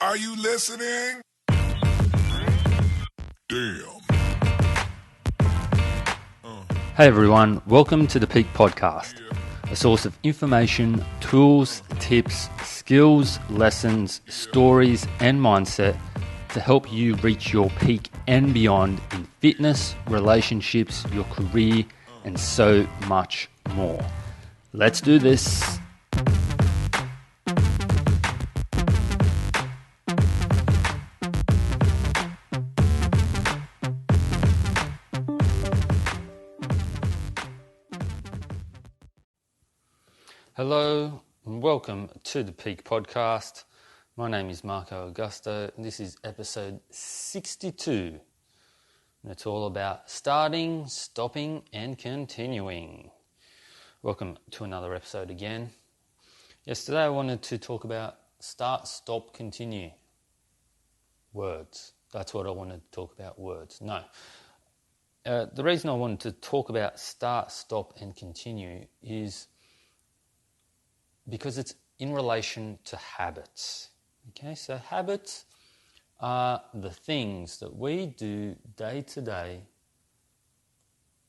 Are you listening? Damn. Hey everyone, welcome to the Peak Podcast, a source of information, tools, tips, skills, lessons, stories, and mindset to help you reach your peak and beyond in fitness, relationships, your career, and so much more. Let's do this. Hello and welcome to the Peak Podcast. My name is Marco Augusto and this is episode 62. And it's all about starting, stopping and continuing. Welcome to another episode again. Yesterday I wanted to talk about start, stop, continue. Words. That's what I wanted to talk about, words. No. The reason I wanted to talk about start, stop and continue is because it's in relation to habits. Okay, so habits are the things that we do day to day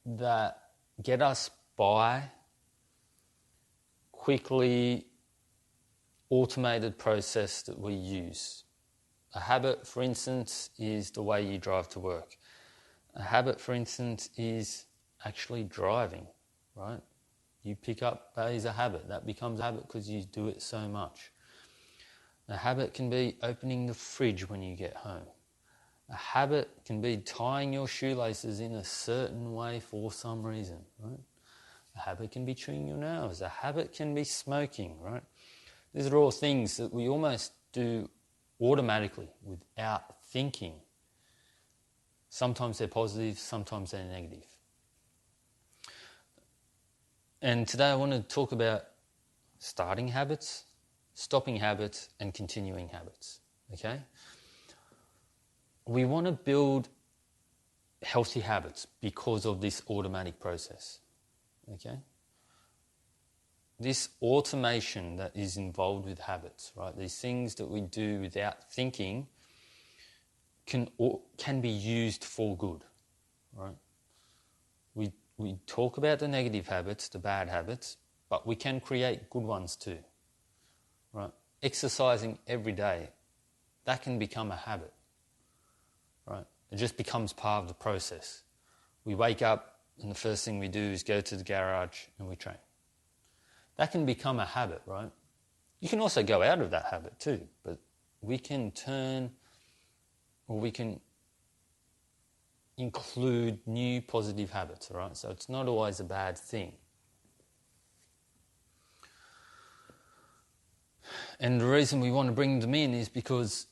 that get us by quickly, automated process that we use. A habit, for instance, is the way you drive to work. A habit, for instance, is actually driving, right? You pick up, that is a habit. That becomes a habit because you do it so much. A habit can be opening the fridge when you get home. A habit can be tying your shoelaces in a certain way for some reason, right? A habit can be chewing your nails. A habit can be smoking, right? These are all things that we almost do automatically without thinking. Sometimes they're positive, sometimes they're negative. And today I want to talk about starting habits, stopping habits, and continuing habits, okay? We want to build healthy habits because of this automatic process, okay? This automation that is involved with habits, right? These things that we do without thinking can be used for good, right? We talk about the negative habits, the bad habits, but we can create good ones too, right? Exercising every day, that can become a habit, right? It just becomes part of the process. We wake up and the first thing we do is go to the garage and we train. That can become a habit, right? You can also go out of that habit too, but we can include new positive habits, all right? So it's not always a bad thing. And the reason we want to bring them in is because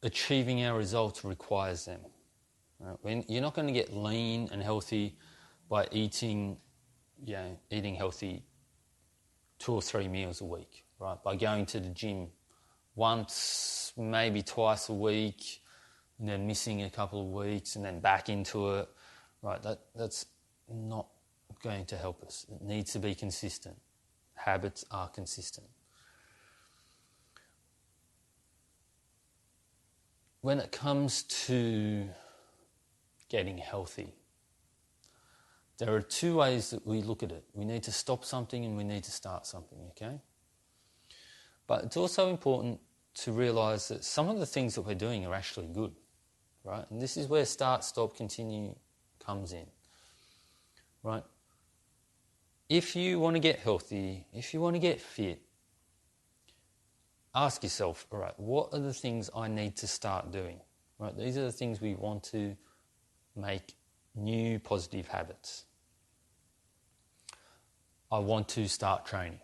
achieving our results requires them. Right? You're not going to get lean and healthy by eating healthy 2 or 3 meals a week, right? By going to the gym once, maybe twice a week, and then missing a couple of weeks and then back into it, right? That's not going to help us. It needs to be consistent. Habits are consistent. When it comes to getting healthy, there are 2 ways that we look at it. We need to stop something and we need to start something, okay? But it's also important to realise that some of the things that we're doing are actually good, right? And this is where start, stop, continue comes in, right? If you want to get healthy, if you want to get fit, ask yourself, all right, what are the things I need to start doing, right? These are the things we want to make new positive habits. I want to start training,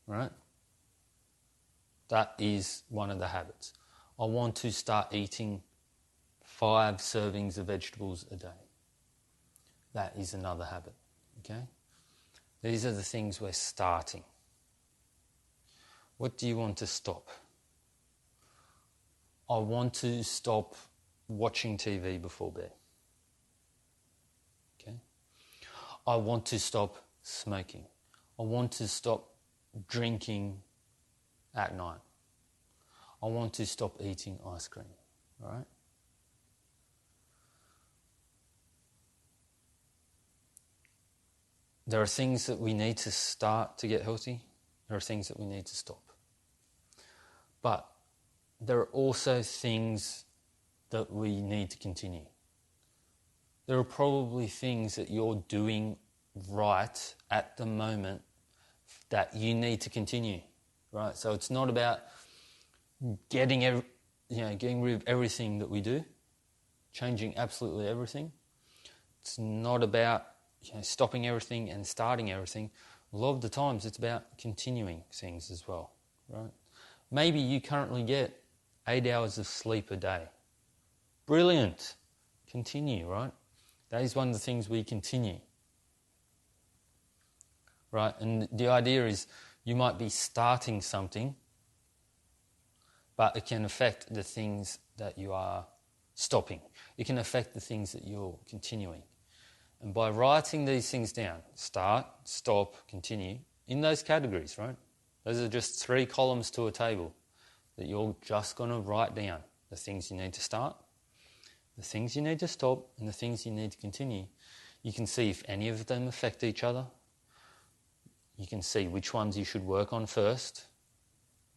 right? That is one of the habits. I want to start eating 5 servings of vegetables a day. That is another habit, okay? These are the things we're starting. What do you want to stop? I want to stop watching TV before bed. Okay? I want to stop smoking. I want to stop drinking at night. I want to stop eating ice cream, right? There are things that we need to start to get healthy. There are things that we need to stop. But there are also things that we need to continue. There are probably things that you're doing right at the moment that you need to continue, right? So it's not about getting rid of everything that we do, changing absolutely everything. It's not about stopping everything and starting everything. A lot of the times it's about continuing things as well, right? Maybe you currently get 8 hours of sleep a day. Brilliant. Continue, right? That is one of the things we continue. Right? And the idea is you might be starting something, but it can affect the things that you are stopping. It can affect the things that you're continuing. And by writing these things down, start, stop, continue, in those categories, right? Those are just 3 columns to a table that you're just going to write down. The things you need to start, the things you need to stop, and the things you need to continue. You can see if any of them affect each other. You can see which ones you should work on first,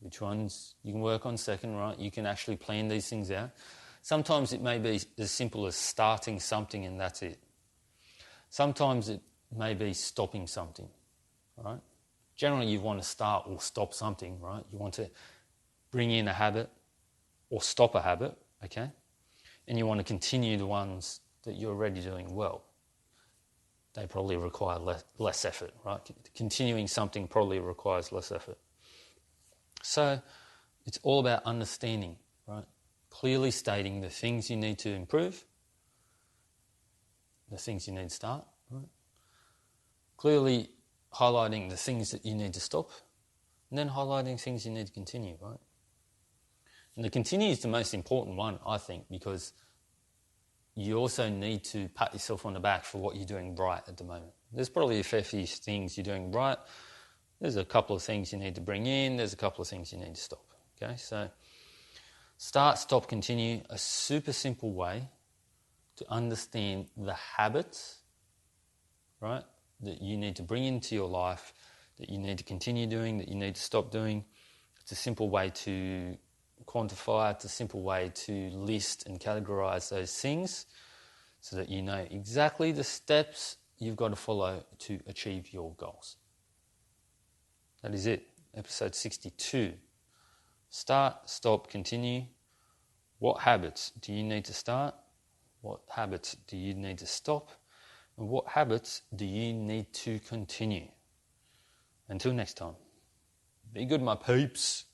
which ones you can work on second, right? You can actually plan these things out. Sometimes it may be as simple as starting something and that's it. Sometimes it may be stopping something, right? Generally you want to start or stop something, right? You want to bring in a habit or stop a habit, okay? And you want to continue the ones that you're already doing well. They probably require less effort, right? Continuing something probably requires less effort. So it's all about understanding, right? Clearly stating the things you need to improve, the things you need to start, right? Clearly highlighting the things that you need to stop, and then highlighting things you need to continue, right? And the continue is the most important one, I think, because you also need to pat yourself on the back for what you're doing right at the moment. There's probably a fair few things you're doing right. There's a couple of things you need to bring in. There's a couple of things you need to stop. Okay, so start, stop, continue, a super simple way to understand the habits, right, that you need to bring into your life, that you need to continue doing, that you need to stop doing. It's a simple way to quantify. It's a simple way to list and categorize those things so that you know exactly the steps you've got to follow to achieve your goals. That is it. Episode 62. Start, stop, continue. What habits do you need to start? What habits do you need to stop? And what habits do you need to continue? Until next time, be good, my peeps.